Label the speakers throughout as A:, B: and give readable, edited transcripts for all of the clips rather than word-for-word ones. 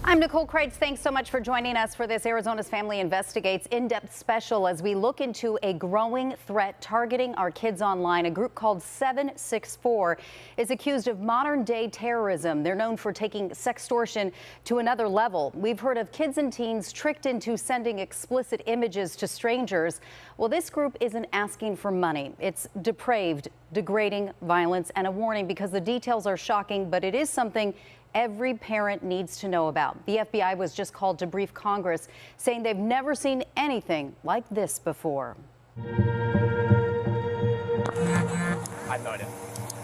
A: I'm Nicole Kreitz. Thanks so much for joining us for this Arizona's Family Investigates in-depth special as we look into a growing threat targeting our kids online. A group called 764 is accused of modern-day terrorism. They're known for taking sextortion to another level. We've heard of kids and teens tricked into sending explicit images to strangers. Well, this group isn't asking for money. It's depraved, degrading violence, and a warning because the details are shocking, but it is something every parent needs to know about. The FBI was just called to brief Congress, saying they've never seen anything like this before.
B: I have no idea.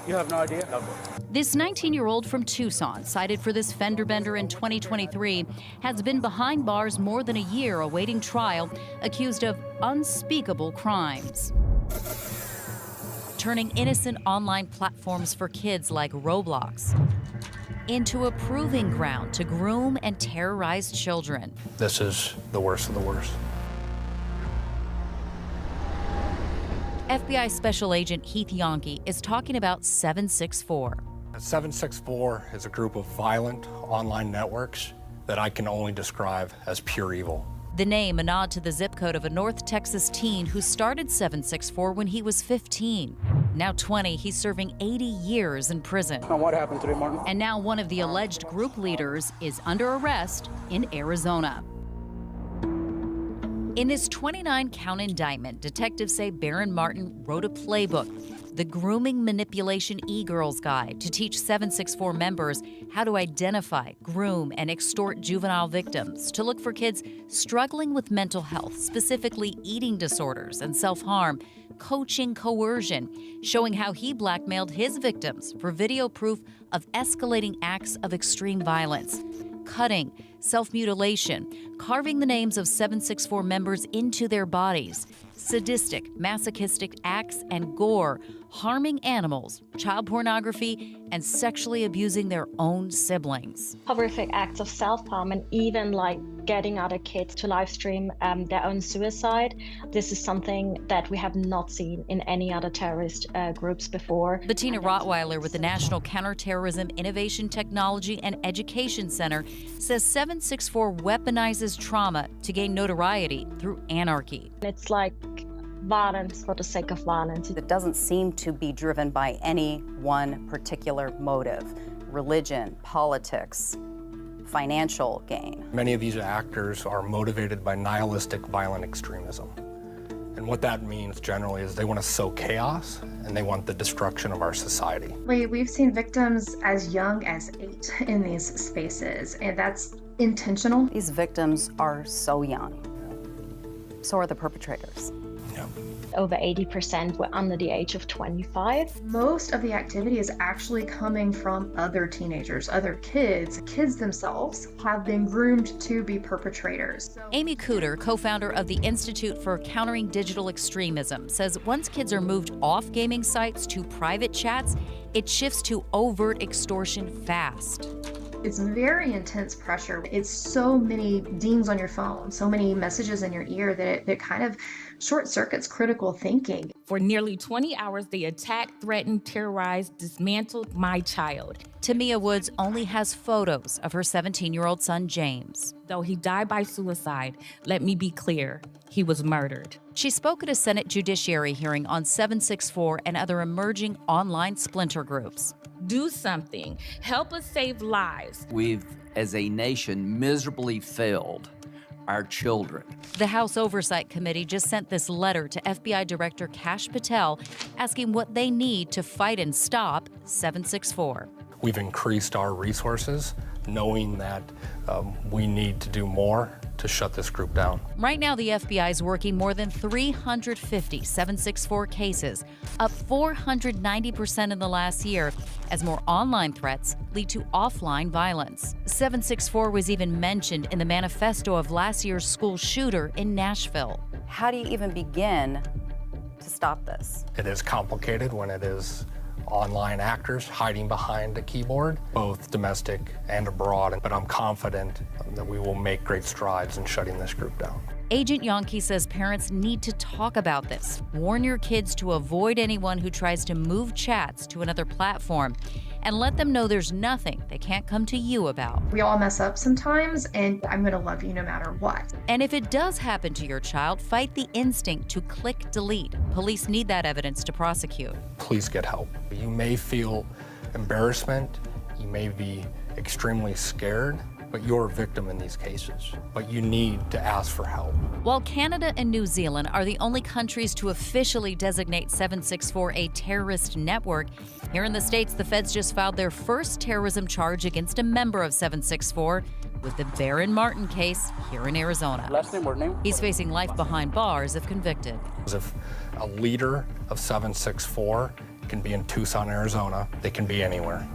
C: You have no idea?
B: No.
D: This 19-year-old from Tucson, cited for this fender bender in 2023, has been behind bars more than a year awaiting trial, accused of unspeakable crimes. Turning innocent online platforms for kids like Roblox into a proving ground to groom and terrorize children.
E: This is the worst of the worst.
D: FBI Special Agent Heath Yonke is talking about 764.
E: 764 is a group of violent online networks that I can only describe as pure evil.
D: The name a nod to the zip code of a North Texas teen who started 764 when he was 15. Now 20, he's serving 80 years in prison.
C: And what happened today, Martin?
D: And now one of the alleged group leaders is under arrest in Arizona. In this 29-count indictment, detectives say Baron Martin wrote a playbook, the Grooming Manipulation E-Girls Guide, to teach 764 members how to identify, groom, and extort juvenile victims, to look for kids struggling with mental health, specifically eating disorders and self-harm, coaching coercion, showing how he blackmailed his victims for video proof of escalating acts of extreme violence, cutting, self-mutilation, carving the names of 764 members into their bodies, sadistic, masochistic acts and gore, harming animals, child pornography, and sexually abusing their own siblings.
F: Horrific acts of self-harm and even like getting other kids to live stream their own suicide. This is something that we have not seen in any other terrorist groups before.
D: Bettina Rottweiler with the National Counterterrorism Innovation Technology and Education Center says 764 weaponizes trauma to gain notoriety through anarchy.
F: It's like violence for the sake of violence.
A: It doesn't seem to be driven by any one particular motive: religion, politics, financial gain.
E: Many of these actors are motivated by nihilistic violent extremism. And what that means generally is they want to sow chaos and they want the destruction of our society.
G: We've seen victims as young as 8 in these spaces, and that's intentional.
A: These victims are so young. So are the perpetrators.
F: Over 80% were under the age of 25.
G: Most of the activity is actually coming from other teenagers, other kids. Kids themselves have been groomed to be perpetrators.
D: Amy Cooter, co-founder of the Institute for Countering Digital Extremism, says once kids are moved off gaming sites to private chats, it shifts to overt extortion fast.
G: It's very intense pressure. It's so many dings on your phone, so many messages in your ear that it kind of short circuits critical thinking.
H: For nearly 20 hours, they attacked, threatened, terrorized, dismantled my child.
D: Tamia Woods only has photos of her 17-year-old son, James.
H: Though he died by suicide, let me be clear, he was murdered.
D: She spoke at a Senate Judiciary hearing on 764 and other emerging online splinter groups.
H: Do something. Help us save lives.
I: We've, as a nation, miserably failed our children.
D: The House Oversight Committee just sent this letter to FBI Director Kash Patel asking what they need to fight and stop 764.
E: We've increased our resources, knowing that we need to do more to shut this group down.
D: Right now, the FBI is working more than 350 764 cases, up 490% in the last year, as more online threats lead to offline violence. 764 was even mentioned in the manifesto of last year's school shooter in Nashville.
A: How do you even begin to stop this?
E: It is complicated when it is online actors hiding behind a keyboard, both domestic and abroad, but I'm confident that we will make great strides in shutting this group down.
D: Agent Yonke says parents need to talk about this. Warn your kids to avoid anyone who tries to move chats to another platform and let them know there's nothing they can't come to you about.
G: We all mess up sometimes, and I'm going to love you no matter what.
D: And if it does happen to your child, fight the instinct to click delete. Police need that evidence to prosecute.
E: Please get help. You may feel embarrassment, you may be extremely scared, but you're a victim in these cases. But you need to ask for help.
D: While Canada and New Zealand are the only countries to officially designate 764 a terrorist network, here in the States, the feds just filed their first terrorism charge against a member of 764 with the Baron Martin case here in Arizona.
C: Last name or name?
D: He's facing life behind bars if convicted.
E: If a leader of 764 can be in Tucson, Arizona, they can be anywhere.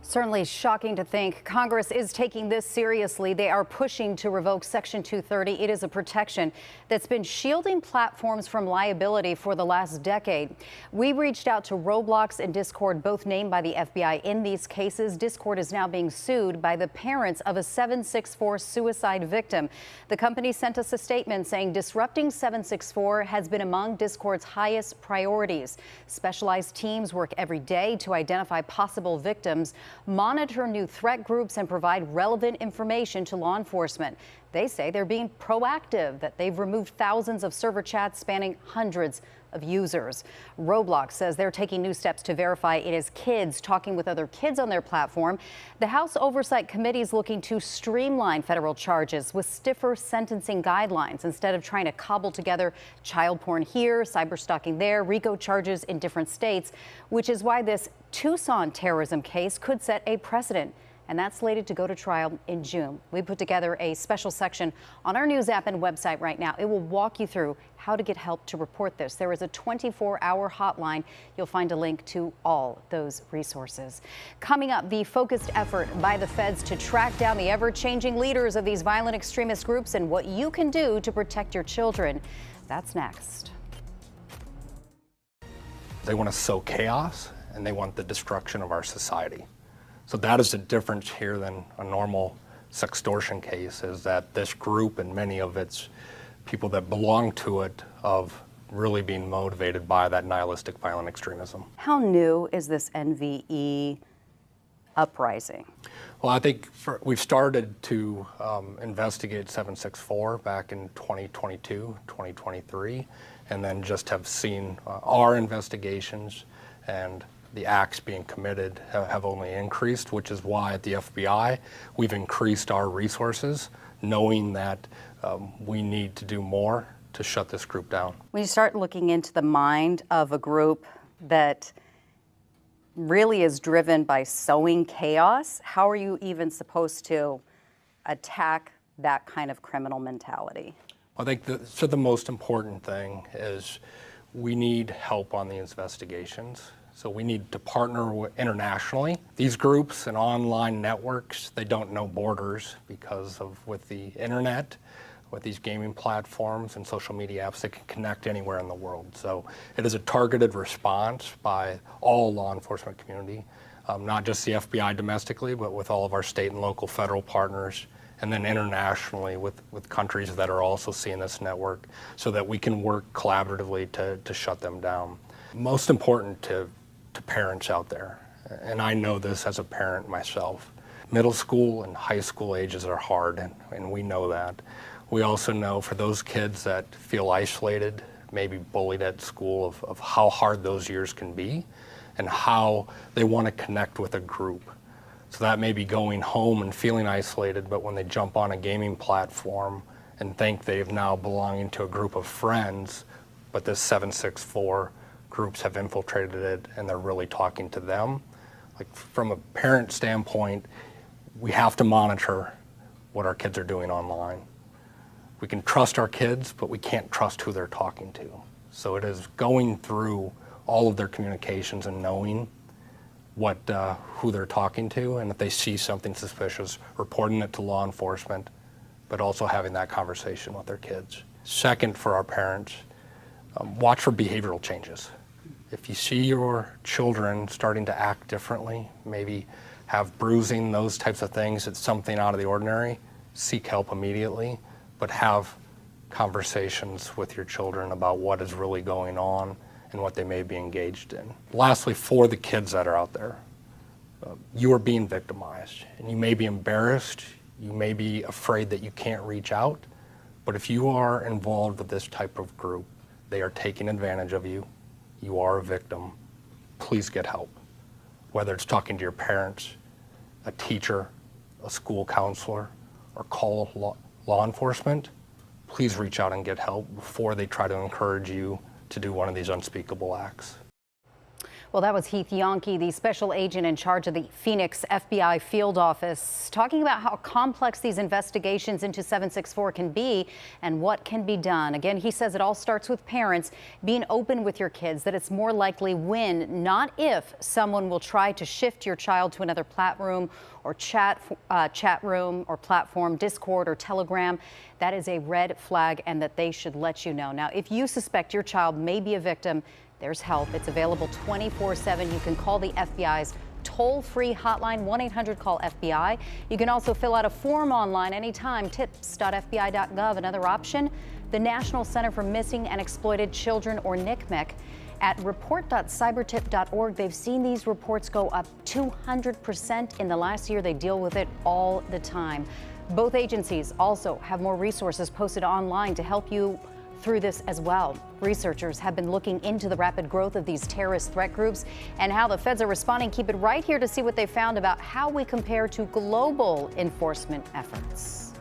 A: Certainly shocking to think Congress is taking this seriously. They are pushing to revoke Section 230. It is a protection that's been shielding platforms from liability for the last decade. We reached out to Roblox and Discord, both named by the FBI in these cases. Discord is now being sued by the parents of a 764 suicide victim. The company sent us a statement saying disrupting 764 has been among Discord's highest priorities. Specialized teams work every day to identify possible victims, monitor new threat groups, and provide relevant information to law enforcement. They say they're being proactive, that they've removed thousands of server chats spanning hundreds of users. Roblox says they're taking new steps to verify it is kids talking with other kids on their platform. The House Oversight Committee is looking to streamline federal charges with stiffer sentencing guidelines instead of trying to cobble together child porn here, cyberstalking there, RICO charges in different states, which is why this Tucson terrorism case could set a precedent. And that's slated to go to trial in June. We put together a special section on our news app and website right now. It will walk you through how to get help to report this. There is a 24-hour hotline. You'll find a link to all those resources. Coming up, the focused effort by the feds to track down the ever-changing leaders of these violent extremist groups and what you can do to protect your children. That's next.
E: They want to sow chaos, and they want the destruction of our society. So that is the difference here than a normal sextortion case, is that this group and many of its people that belong to it of really being motivated by that nihilistic violent extremism.
A: How new is this NVE uprising?
E: Well, I think we've started to investigate 764 back in 2022, 2023, and then just have seen our investigations and the acts being committed have only increased, which is why at the FBI we've increased our resources, knowing that we need to do more to shut this group down.
A: When you start looking into the mind of a group that really is driven by sowing chaos, how are you even supposed to attack that kind of criminal mentality?
E: I think the most important thing is we need help on these investigations. So we need to partner internationally. These groups and online networks, they don't know borders because of with the internet, with these gaming platforms and social media apps, they can connect anywhere in the world. So it is a targeted response by all law enforcement community, not just the FBI domestically, but with all of our state and local federal partners, and then internationally with countries that are also seeing this network so that we can work collaboratively to shut them down. Most important to parents out there, and I know this as a parent myself, middle school and high school ages are hard, and we know that. We also know for those kids that feel isolated, maybe bullied at school, of how hard those years can be and how they want to connect with a group. So that may be going home and feeling isolated, but when they jump on a gaming platform and think they've now belonging to a group of friends, but this 764 groups have infiltrated it and they're really talking to them. Like from a parent standpoint, we have to monitor what our kids are doing online. We can trust our kids, but we can't trust who they're talking to. So it is going through all of their communications and knowing who they're talking to, and if they see something suspicious, reporting it to law enforcement, but also having that conversation with their kids. Second, for our parents, watch for behavioral changes. If you see your children starting to act differently, maybe have bruising, those types of things, it's something out of the ordinary, seek help immediately, but have conversations with your children about what is really going on and what they may be engaged in. Lastly, for the kids that are out there, you are being victimized, and you may be embarrassed, you may be afraid that you can't reach out, but if you are involved with this type of group, they are taking advantage of you, you are a victim, please get help. Whether it's talking to your parents, a teacher, a school counselor, or call law enforcement, please reach out and get help before they try to encourage you to do one of these unspeakable acts.
A: Well, that was Heath Yonke, the special agent in charge of the Phoenix FBI field office, talking about how complex these investigations into 764 can be and what can be done. Again, he says it all starts with parents being open with your kids, that it's more likely when, not if, someone will try to shift your child to another chat room or platform, Discord or Telegram. That is a red flag, and that they should let you know. Now, if you suspect your child may be a victim, there's help. It's available 24/7. You can call the FBI's toll-free hotline, 1-800-CALL-FBI. You can also fill out a form online anytime, tips.fbi.gov. Another option, the National Center for Missing and Exploited Children, or NCMEC. At report.cybertip.org, they've seen these reports go up 200% in the last year. They deal with it all the time. Both agencies also have more resources posted online to help you through this as well. Researchers have been looking into the rapid growth of these terrorist threat groups and how the feds are responding. Keep it right here to see what they found about how we compare to global enforcement efforts.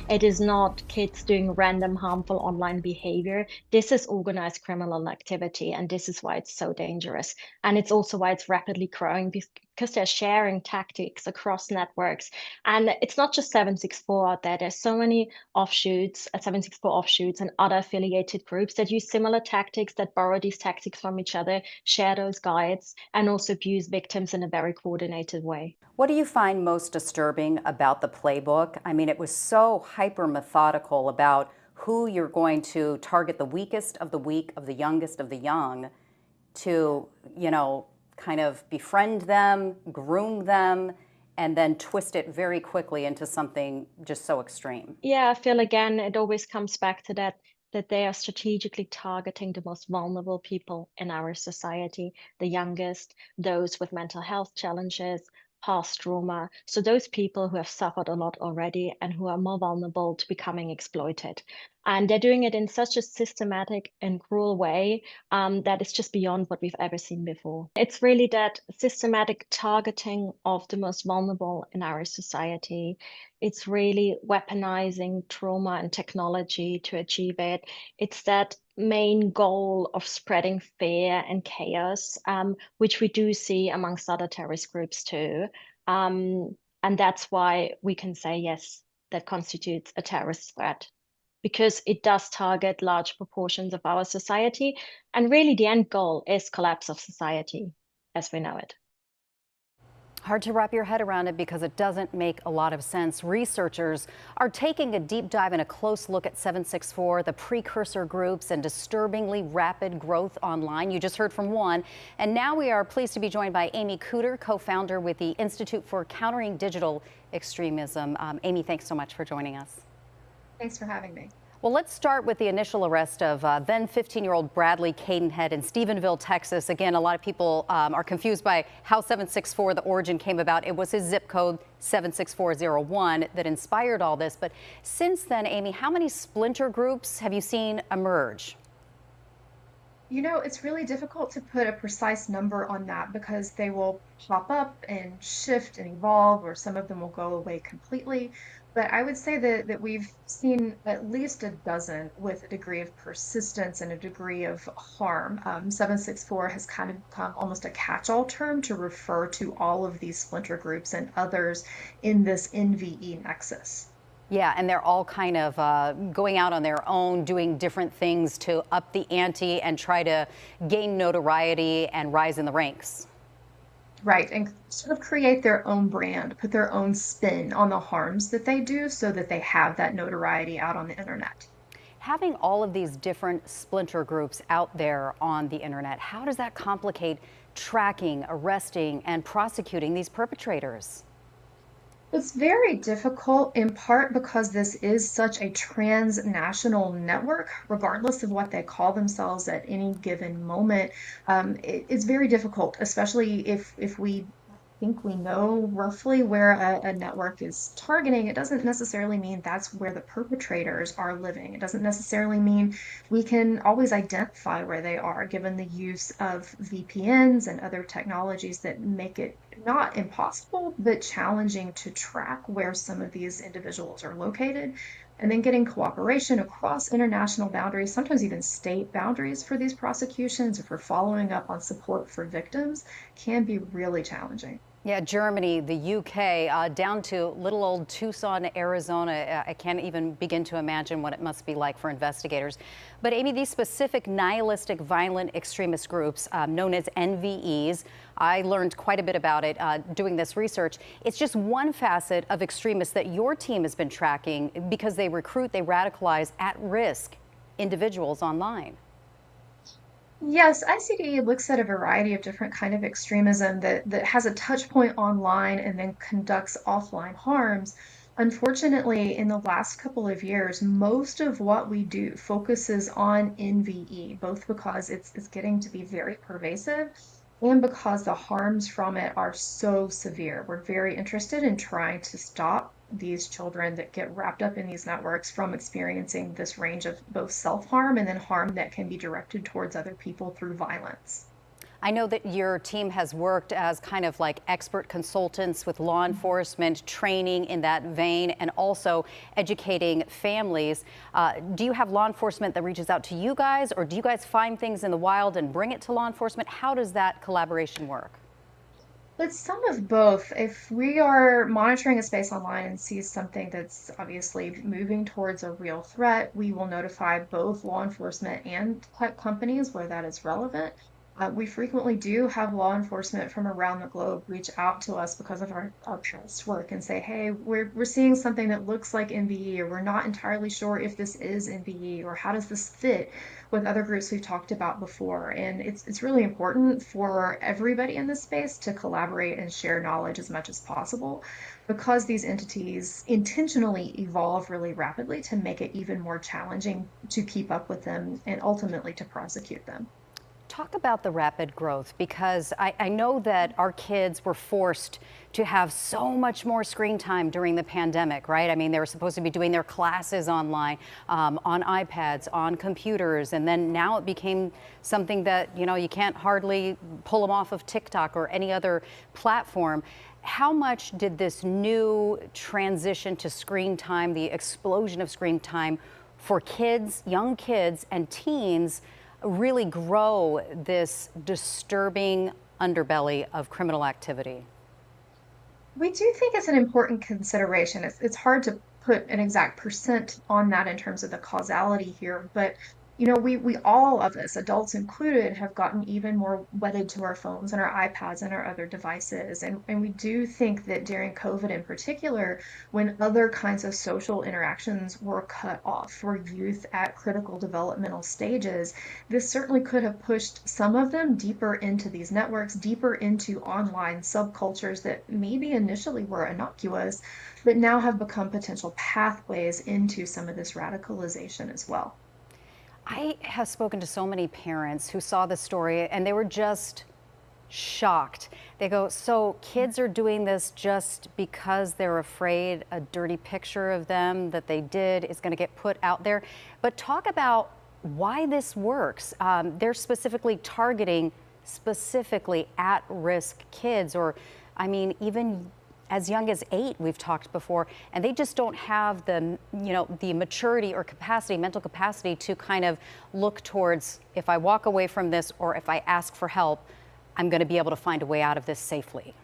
F: It is not kids doing random harmful online behavior. This is organized criminal activity, and this is why it's so dangerous. And it's also why it's rapidly growing, because they're sharing tactics across networks. And it's not just 764 out there. There's so many offshoots, 764 offshoots and other affiliated groups that use similar tactics, that borrow these tactics from each other, share those guides, and also abuse victims in a very coordinated way.
A: What do you find most disturbing about the playbook? I mean, it was so hyper methodical about who you're going to target, the weakest of the weak, of the youngest of the young, to, kind of befriend them, groom them, and then twist it very quickly into something just so extreme.
F: Yeah, I feel again, it always comes back to that they are strategically targeting the most vulnerable people in our society, the youngest, those with mental health challenges, past trauma. So those people who have suffered a lot already and who are more vulnerable to becoming exploited. And they're doing it in such a systematic and cruel way that is just beyond what we've ever seen before. It's really that systematic targeting of the most vulnerable in our society. It's really weaponizing trauma and technology to achieve it. It's that main goal of spreading fear and chaos, which we do see amongst other terrorist groups too. And that's why we can say, yes, that constitutes a terrorist threat, because it does target large proportions of our society. And really the end goal is collapse of society as we know it.
A: Hard to wrap your head around it because it doesn't make a lot of sense. Researchers are taking a deep dive and a close look at 764, the precursor groups, and disturbingly rapid growth online. You just heard from one. And now we are pleased to be joined by Amy Cooter, co-founder with the Institute for Countering Digital Extremism. Amy, thanks so much for joining us.
G: Thanks for having me.
A: Well, let's start with the initial arrest of then 15-year-old Bradley Cadenhead in Stephenville, Texas. Again, a lot of people are confused by how 764, the origin, came about. It was his zip code 76401 that inspired all this. But since then, Amy, how many splinter groups have you seen emerge?
G: It's really difficult to put a precise number on that because they will pop up and shift and evolve, or some of them will go away completely. But I would say that we've seen at least a dozen with a degree of persistence and a degree of harm. 764 has kind of become almost a catch-all term to refer to all of these splinter groups and others in this NVE nexus.
A: Yeah, and they're all kind of going out on their own, doing different things to up the ante and try to gain notoriety and rise in the ranks.
G: Right, and sort of create their own brand, put their own spin on the harms that they do so that they have that notoriety out on the internet.
A: Having all of these different splinter groups out there on the internet, how does that complicate tracking, arresting, and prosecuting these perpetrators?
G: It's very difficult in part because this is such a transnational network, regardless of what they call themselves at any given moment. It's very difficult, especially if we think we know roughly where a network is targeting. It doesn't necessarily mean that's where the perpetrators are living. It doesn't necessarily mean we can always identify where they are, given the use of VPNs and other technologies that make it not impossible, but challenging to track where some of these individuals are located. And then getting cooperation across international boundaries, sometimes even state boundaries for these prosecutions or for following up on support for victims can be really challenging.
A: Yeah, Germany, the UK, down to little old Tucson, Arizona. I can't even begin to imagine what it must be like for investigators. But Amy, these specific nihilistic violent extremist groups known as NVEs, I learned quite a bit about it doing this research. It's just one facet of extremists that your team has been tracking because they recruit, they radicalize at-risk individuals online.
G: Yes, ICD looks at a variety of different kind of extremism that has a touch point online and then conducts offline harms. Unfortunately, in the last couple of years, most of what we do focuses on NVE, both because it's getting to be very pervasive and because the harms from it are so severe. We're very interested in trying to stop these children that get wrapped up in these networks from experiencing this range of both self-harm and then harm that can be directed towards other people through violence.
A: I know that your team has worked as kind of like expert consultants with law enforcement, training in that vein, and also educating families. Do you have law enforcement that reaches out to you guys, or do you guys find things in the wild and bring it to law enforcement? How does that collaboration work?
G: It's some of both. If we are monitoring a space online and see something that's obviously moving towards a real threat, we will notify both law enforcement and tech companies where that is relevant. We frequently do have law enforcement from around the globe reach out to us because of our past work and say, hey, we're seeing something that looks like NVE, or we're not entirely sure if this is NVE, or how does this fit with other groups we've talked about before. And it's really important for everybody in this space to collaborate and share knowledge as much as possible because these entities intentionally evolve really rapidly to make it even more challenging to keep up with them and ultimately to prosecute them.
A: Talk about the rapid growth, because I know that our kids were forced to have so much more screen time during the pandemic, right? I mean, they were supposed to be doing their classes online, on iPads, on computers, and then now it became something that, you know, you can't hardly pull them off of TikTok or any other platform. How much did this new transition to screen time, the explosion of screen time for kids, young kids and teens, really grow this disturbing underbelly of criminal activity?
G: We do think it's an important consideration. It's hard to put an exact percent on that in terms of the causality here, but you know, we all of us, adults included, have gotten even more wedded to our phones and our iPads and our other devices. And we do think that during COVID in particular, when other kinds of social interactions were cut off for youth at critical developmental stages, this certainly could have pushed some of them deeper into these networks, deeper into online subcultures that maybe initially were innocuous, but now have become potential pathways into some of this radicalization as well.
A: I have spoken to so many parents who saw the story and they were just shocked. They go, so kids are doing this just because they're afraid a dirty picture of them that they did is going to get put out there. But talk about why this works. They're specifically targeting specifically at-risk kids, or I mean, even as young as 8, we've talked before, and they just don't have the, you know, the maturity or capacity, mental capacity to kind of look towards, if I walk away from this or if I ask for help, I'm going to be able to find a way out of this safely.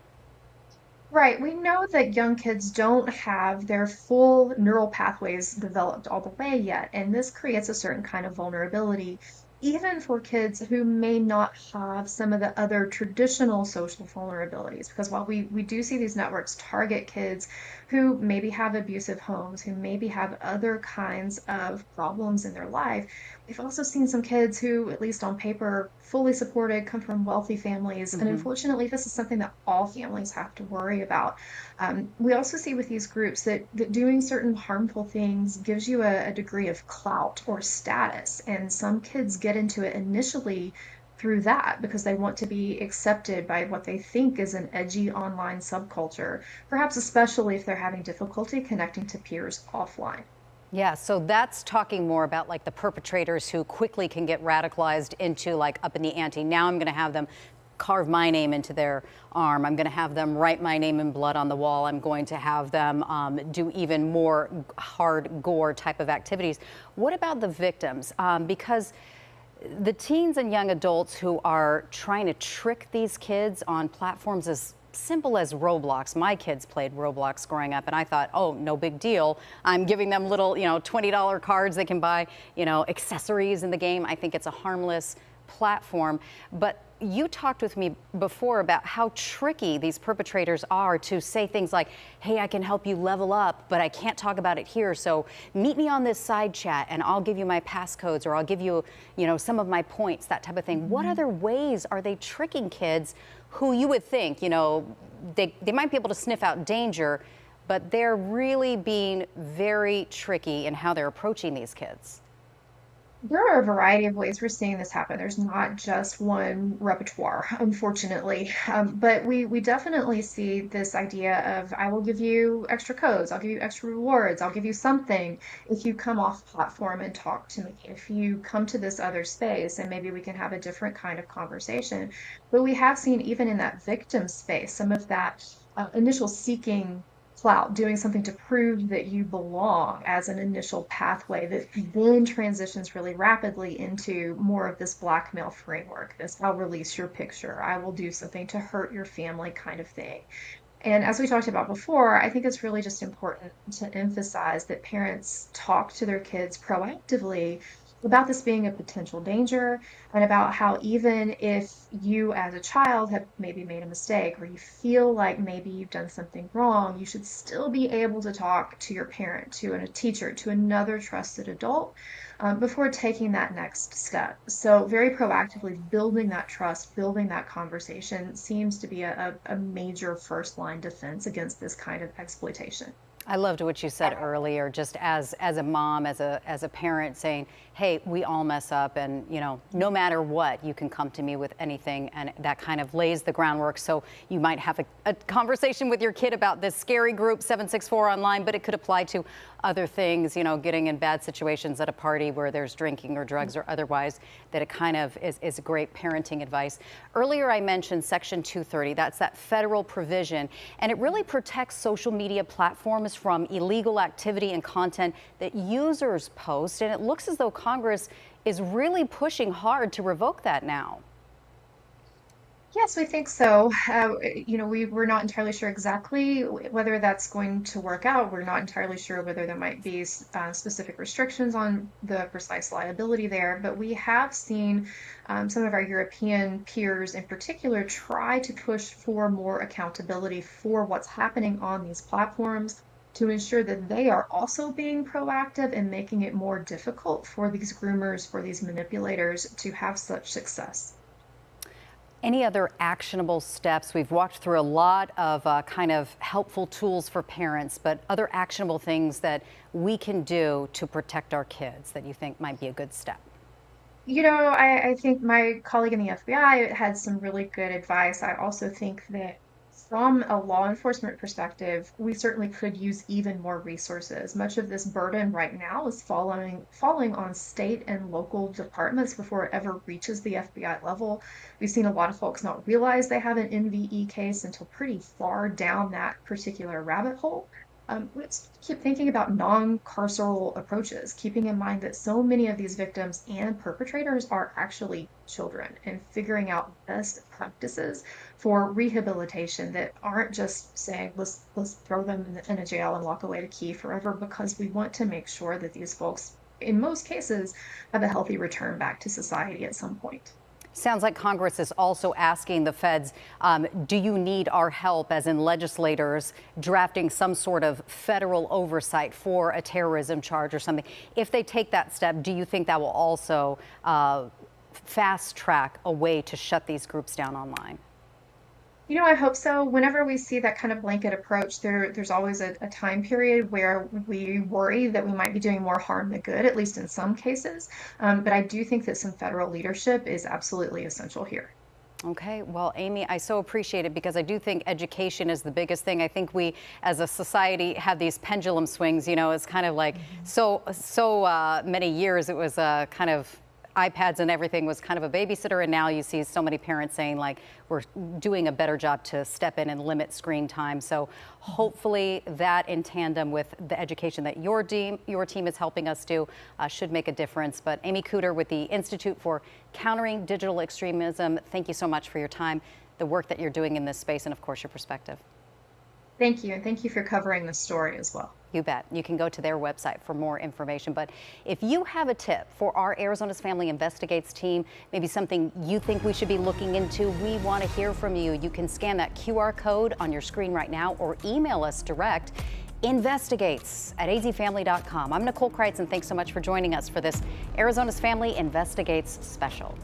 G: Right. We know that young kids don't have their full neural pathways developed all the way yet, and this creates a certain kind of vulnerability, even for kids who may not have some of the other traditional social vulnerabilities. Because while we do see these networks target kids who maybe have abusive homes, who maybe have other kinds of problems in their life, we've also seen some kids who, at least on paper, fully supported, come from wealthy families. And unfortunately, this is something that all families have to worry about. We also see with these groups that doing certain harmful things gives you a degree of clout or status. And some kids get into it initially through that because they want to be accepted by what they think is an edgy online subculture, perhaps especially if they're having difficulty connecting to peers offline.
A: Yeah, so that's talking more about like the perpetrators who quickly can get radicalized into like up in the ante. Now I'm going to have them carve my name into their arm. I'm going to have them write my name in blood on the wall. I'm going to have them do even more hard gore type of activities. What about the victims? Because the teens and young adults who are trying to trick these kids on platforms as simple as Roblox. My kids played Roblox growing up, and I thought, oh, no big deal. I'm giving them little, $20 cards they can buy, accessories in the game. I think it's a harmless platform. But you talked with me before about how tricky these perpetrators are to say things like, hey, I can help you level up, but I can't talk about it here. So meet me on this side chat and I'll give you my passcodes, or I'll give you, some of my points, that type of thing. What other ways are they tricking kids who you would think, they might be able to sniff out danger, but they're really being very tricky in how they're approaching these kids?
G: There are a variety of ways we're seeing this happen. There's not just one repertoire, unfortunately. But we definitely see this idea of, I will give you extra codes, I'll give you extra rewards, I'll give you something if you come off platform and talk to me, if you come to this other space, and maybe we can have a different kind of conversation. But we have seen even in that victim space, some of that initial seeking clout, doing something to prove that you belong as an initial pathway that then transitions really rapidly into more of this blackmail framework. This, I'll release your picture, I will do something to hurt your family kind of thing. And as we talked about before, I think it's really just important to emphasize that parents talk to their kids proactively about this being a potential danger, and about how even if you as a child have maybe made a mistake, or you feel like maybe you've done something wrong, you should still be able to talk to your parent, to a teacher, to another trusted adult before taking that next step. So very proactively building that trust, building that conversation seems to be a major first line defense against this kind of exploitation.
A: I loved what you said earlier, just as a mom, as a parent, saying, hey, we all mess up, and no matter what, you can come to me with anything, and that kind of lays the groundwork. So you might have a conversation with your kid about this scary group 764 online, but it could apply to other things, getting in bad situations at a party where there's drinking or drugs or otherwise, that it kind of is great parenting advice. Earlier I mentioned Section 230, that's that federal provision, and it really protects social media platforms from illegal activity and content that users post, and it looks as though Congress is really pushing hard to revoke that now.
G: Yes, we think so. We're not entirely sure exactly whether that's going to work out. We're not entirely sure whether there might be specific restrictions on the precise liability there, but we have seen some of our European peers in particular try to push for more accountability for what's happening on these platforms, to ensure that they are also being proactive and making it more difficult for these groomers, for these manipulators to have such success.
A: Any other actionable steps? We've walked through a lot of kind of helpful tools for parents, but other actionable things that we can do to protect our kids that you think might be a good step?
G: I think my colleague in the FBI had some really good advice. I also think that from a law enforcement perspective, we certainly could use even more resources. Much of this burden right now is falling on state and local departments before it ever reaches the FBI level. We've seen a lot of folks not realize they have an NVE case until pretty far down that particular rabbit hole. Let's keep thinking about non-carceral approaches, keeping in mind that so many of these victims and perpetrators are actually children, and figuring out best practices for rehabilitation that aren't just saying, let's throw them in a jail and lock away the key forever, because we want to make sure that these folks, in most cases, have a healthy return back to society at some point.
A: Sounds like Congress is also asking the feds, do you need our help, as in legislators drafting some sort of federal oversight for a terrorism charge or something? If they take that step, do you think that will also fast track a way to shut these groups down online?
G: You know, I hope so. Whenever we see that kind of blanket approach, there's always a time period where we worry that we might be doing more harm than good, at least in some cases. But I do think that some federal leadership is absolutely essential here.
A: Okay, well, Amy, I so appreciate it because I do think education is the biggest thing. I think we, as a society, have these pendulum swings. You know, it's kind of like so many years it was kind of iPads and everything was kind of a babysitter, and now you see so many parents saying like we're doing a better job to step in and limit screen time. So hopefully that, in tandem with the education that your team is helping us do, should make a difference. But Amy Cooter with the Institute for Countering Digital Extremism, thank you so much for your time, the work that you're doing in this space, and of course your perspective.
G: Thank you, and thank you for covering this story as well.
A: You bet. You can go to their website for more information. But if you have a tip for our Arizona's Family Investigates team, maybe something you think we should be looking into, we want to hear from you. You can scan that QR code on your screen right now or email us direct, investigates@azfamily.com. I'm Nicole Kreitz, and thanks so much for joining us for this Arizona's Family Investigates special.